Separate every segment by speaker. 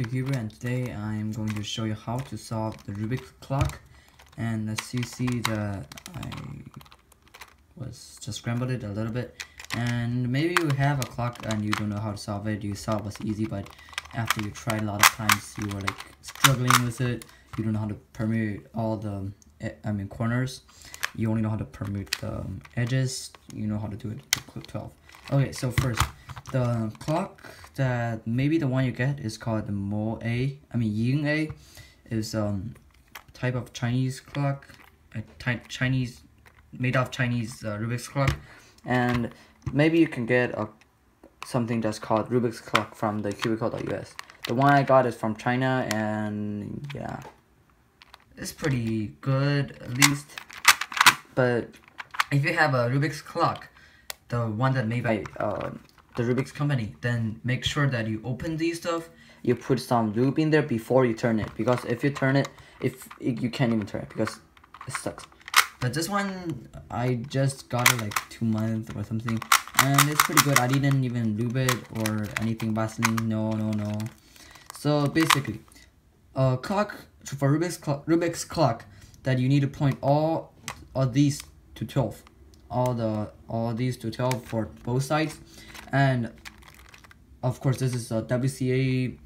Speaker 1: Cuber, and today I'm going to show you how to solve the Rubik's clock. And as you see that I was just scrambled it a little bit, and maybe you have a clock and you don't know how to solve it. You thought it was easy, but after you tried a lot of times you were like struggling with it. You don't know how to permute all the corners. You only know how to permute the edges. You know how to do it to 12. Okay, so first, the clock that maybe the one you get is called the Yin A, is type of Chinese clock, made of Chinese Rubik's clock, and maybe you can get something that's called Rubik's clock from the cubicle.us. The one I got is from China, and yeah, it's pretty good at least. But if you have a Rubik's clock, the one that made by the Rubik's company, then make sure that you open these stuff, you put some lube in there before you turn it, because if you turn it, you can't even turn it because it sucks. But this one, I just got it like 2 months or something, and it's pretty good. I didn't even lube it or anything, Vaseline, no. So basically, a clock for Rubik's clock that you need to point all of these to 12, all these to 12 for both sides. And of course this is a WCA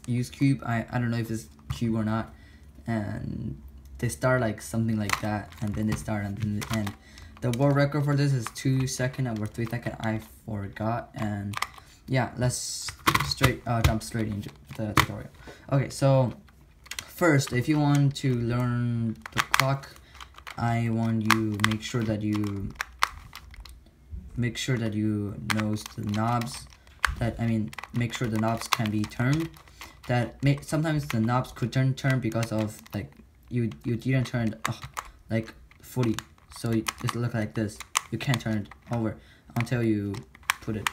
Speaker 1: use cube. I don't know if it's cube or not, and they start like something like that, and then they start and then they end. The world record for this is 2 seconds or 3 seconds, I forgot. And yeah, let's jump straight into the tutorial. Okay, so first, if you want to learn the clock, I want you make sure that you know the knobs. Make sure the knobs can be turned. Sometimes the knobs could turn because of like you didn't turn it like fully, so it look like this. You can't turn it over until you put it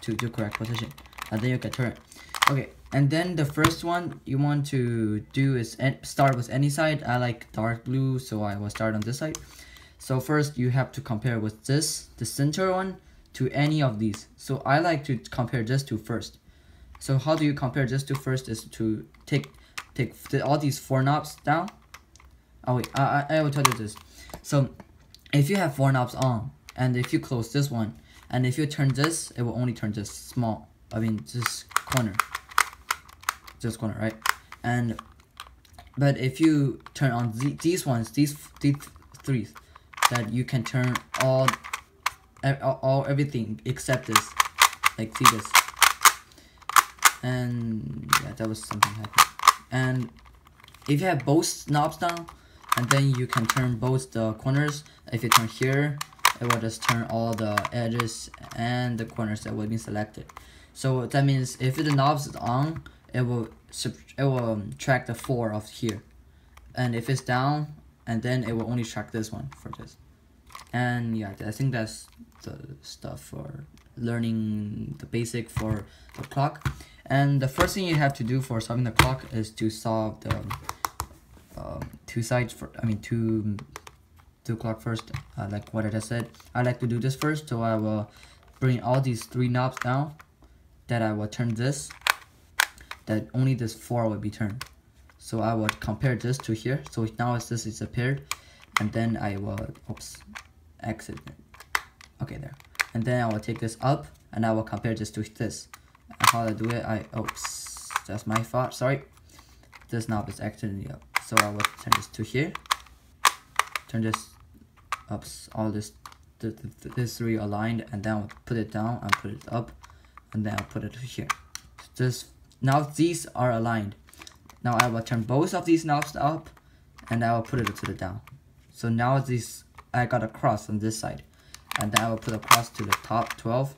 Speaker 1: to the correct position, and then you can turn it. Okay, and then the first one you want to do is start with any side. I like dark blue, so I will start on this side. So first you have to compare with the center one, to any of these. So I like to compare this to first. So how do you compare this to first is to take all these 4 knobs down. Oh wait, I will tell you this. So if you have 4 knobs on, and if you close this one, and if you turn this, it will only turn this this corner, right? But if you turn on these ones, these 3, that you can turn everything except this, like see this. And yeah, that was something happened. And if you have both knobs down, and then you can turn both the corners. If you turn here, it will just turn all the edges and the corners that will be selected. So that means if the knobs is on, it will track the 4 of here, and if it's down, and then it will only track this one for this. And yeah, I think that's the stuff for learning the basic for the clock. And the first thing you have to do for solving the clock is to solve the two clock first. Like what I just said, I like to do this first. So I will bring all these 3 knobs down, that I will turn this, that only this 4 will be turned. So I will compare this to here. So now this is appeared, and then I will exit it. Okay, there. And then I will take this up, and I will compare this to this. How I do it, that's my fault, sorry. This knob is accidentally up. So I will turn this to here, turn this up, all this 3 aligned, and then I'll put it down and put it up, and then I'll put it to here. Now these are aligned. Now I will turn both of these knobs up, and I will put it to the down. So now I got a cross on this side, and then I will put a cross to the top 12,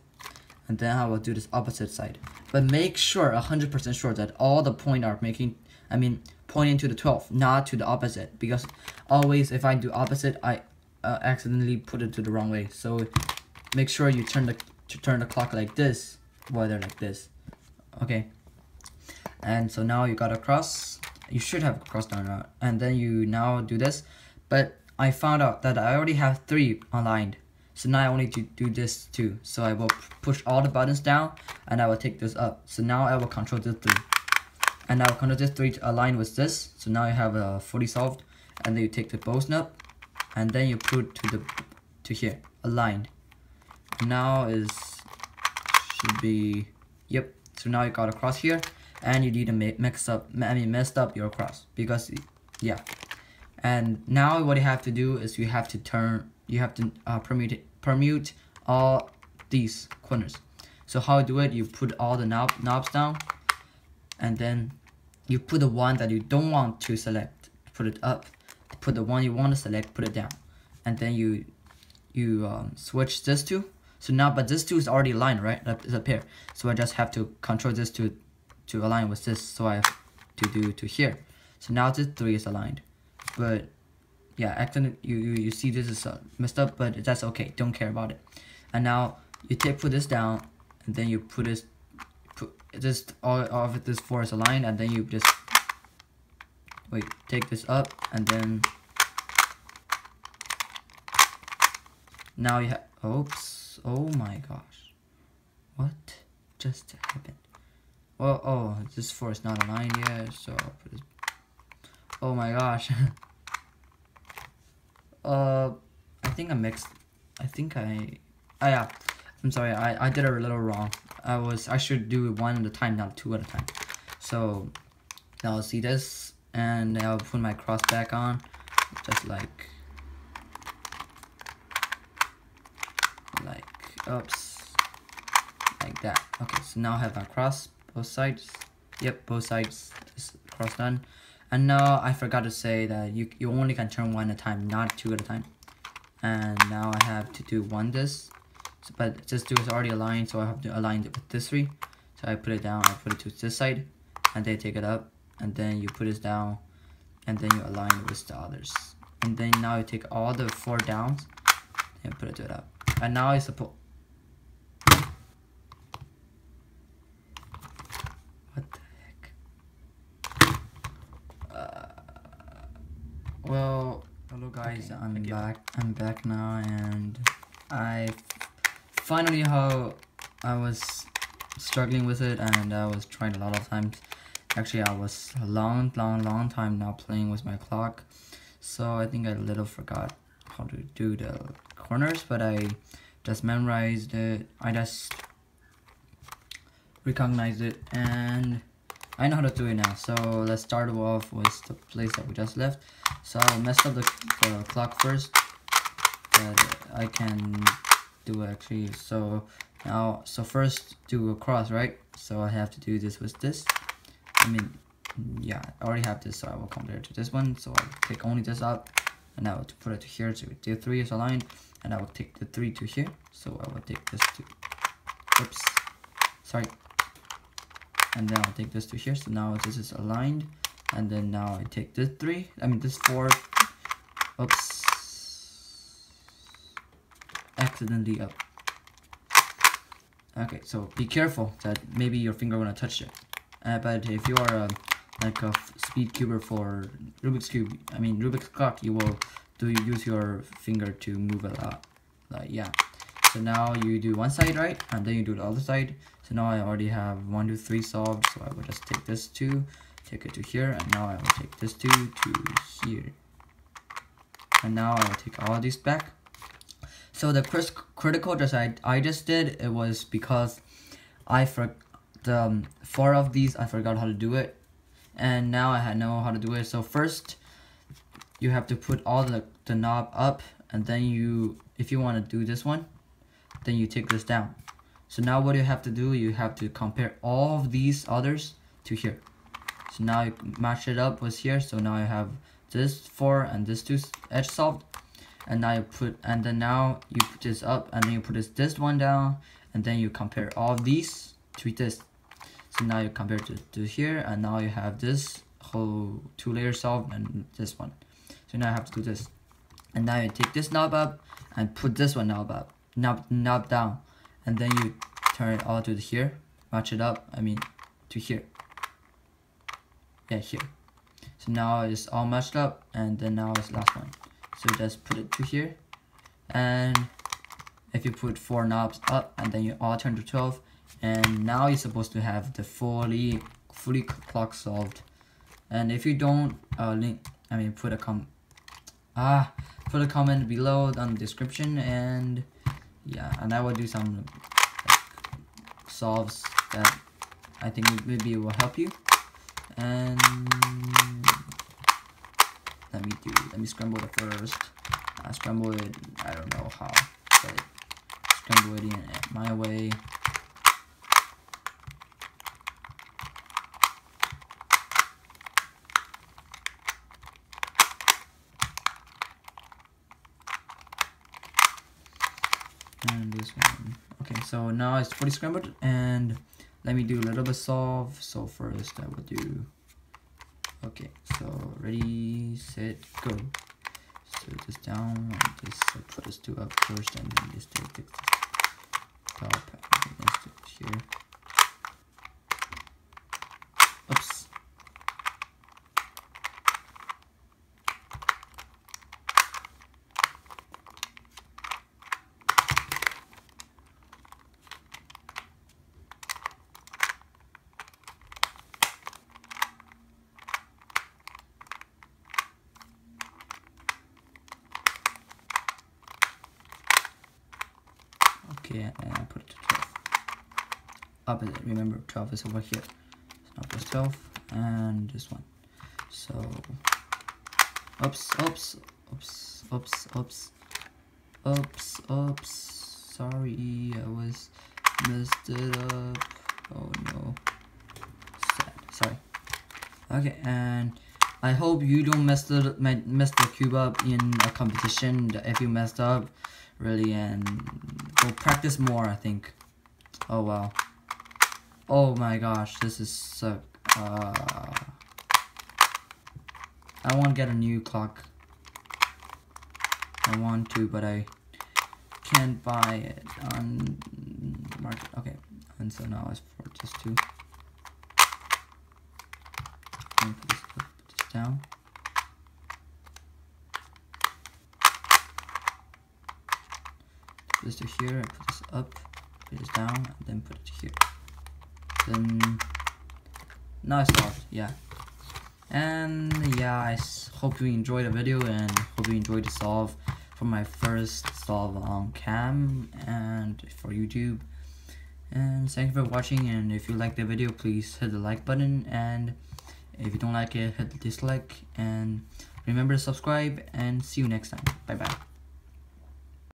Speaker 1: and then I will do this opposite side. But make sure 100% sure that all the points are pointing to the 12, not to the opposite, because always if I do opposite, I accidentally put it to the wrong way. So make sure you turn the clock like this, while they're like this. Okay. And so now you got a cross. You should have a cross down, and then you now do this. But I found out that I already have 3 aligned, So now I only do this too. So I will push all the buttons down, and I will take this up. So now I will control this 3. And I will control this 3 to align with this. So now you have a 40 solved. And then you take the bow snub, and then you put to here, aligned. Now should be, yep. So now you got a cross here, and you need to messed up your cross, because yeah. And now what you have to do is you have to permute all these corners. So how you do it, you put all the knobs down, and then you put the one that you don't want to select, put it up, put the one you want to select, put it down, and then you switch this two. So now, but this two is already aligned, right? It's up here. So I just have to control this to align with this. So I have to do to here. So now this 3 is aligned. But yeah, accident, you see this is messed up, but that's okay. Don't care about it. And now you put this down, and then you put all of this 4 is aligned, and then you just take this up, and then now you have, oops, oh my gosh, what just happened? Well, oh, this 4 is not aligned yet, so I'll put this, oh my gosh. I think I mixed, yeah, I'm sorry, I did it a little wrong. I should do it 1 at a time, not 2 at a time. So now I'll see this, and I'll put my cross back on, just like oops, like that. Okay, so now I have my cross, both sides. Yep, both sides is cross done. And now I forgot to say that you only can turn 1 at a time, not 2 at a time. And now I have to do this, so, but this 2 is already aligned, so I have to align it with this 3. So I put it down, I put it to this side, and then take it up, and then you put it down, and then you align it with the others. And then now you take all the 4 downs and put it up. And now it's supposed, what the heck? Well, hello guys, okay, I'm back now, and I finally how I was struggling with it, and I was trying a lot of times. Actually, I was a long time not playing with my clock, so I think I little forgot how to do the corners, but I just memorized it. I just recognized it, and I know how to do it now. So let's start off with the place that we just left. So I'll mess up the clock first, but I can do it actually. So now, first do a cross, right? So I have to do this with this. I mean, yeah, I already have this, so I will compare it to this one. So I'll take only this up, and I will put it to here. So the 3 is aligned, and I will take the 3 to here. So I will take this to, oops, sorry. And then I'll take this to here. So now this is aligned, and then now I take this 3. I mean this 4. Oops, accidentally up. Okay, so be careful that maybe your finger wanna touch it. But if you are like a speed cuber for Rubik's cube, I mean Rubik's clock, you will use your finger to move it up. Like yeah. So now you do one side, right, and then you do the other side. So now I already have 1, 2, 3 solved. So I will just take this 2, take it to here, and now I will take this 2 to here. And now I will take all these back. So the critical just I just did, it was because the 4 of these I forgot how to do it, and now I know how to do it. So first you have to put all the knob up, and then if you want to do this one, then you take this down. So now what you have to do, you have to compare all of these others to here. So now you match it up with here. So now you have this 4 and this 2 edge solved, and now now you put this up, and then you put this one down, and then you compare all of these to this. So now you compare to here, and now you have this whole 2 layers solved, and this one. So now I have to do this, and now you take this knob up and put this one knob up, knob down, and then you turn it all to here, match it up, I mean to here, yeah, here. So now it's all matched up, and then now it's last one. So just put it to here, and if you put 4 knobs up and then you all turn to 12, and now you're supposed to have the fully clock solved. And if you don't put a comment below on the description, and yeah, and I will do some solves that I think maybe will help you. And let me scramble it first. Scramble it, I don't know how, but scramble it in my way. And this one. Okay, so now it's fully scrambled, and let me do a little bit solve. So first I will do, okay, so ready, set, go. So this down, and this, put this 2 up first, and then this take this top, and this here. Oops. Okay, and I put it to 12. Opposite, remember 12 is over here. So now plus 12, and this one. So, oops, sorry, I was messed it up. Oh no, sad, sorry. Okay, and I hope you don't mess the cube up in a competition. If you messed up, really, and go practice more, I think. Oh wow. Oh my gosh, this is suck. I want to get a new clock. I want to, but I can't buy it on market. Okay, and so now it's for just 2. And put this up, put this down. Put this to here, and put this up, put this down, and then put it to here. Then now it's solved, yeah. And yeah, I hope you enjoyed the video, and hope you enjoyed the solve for my first solve on cam and for YouTube. And thank you for watching, and if you like the video, please hit the like button, and if you don't like it, hit the dislike, and remember to subscribe, and see you next time. Bye bye.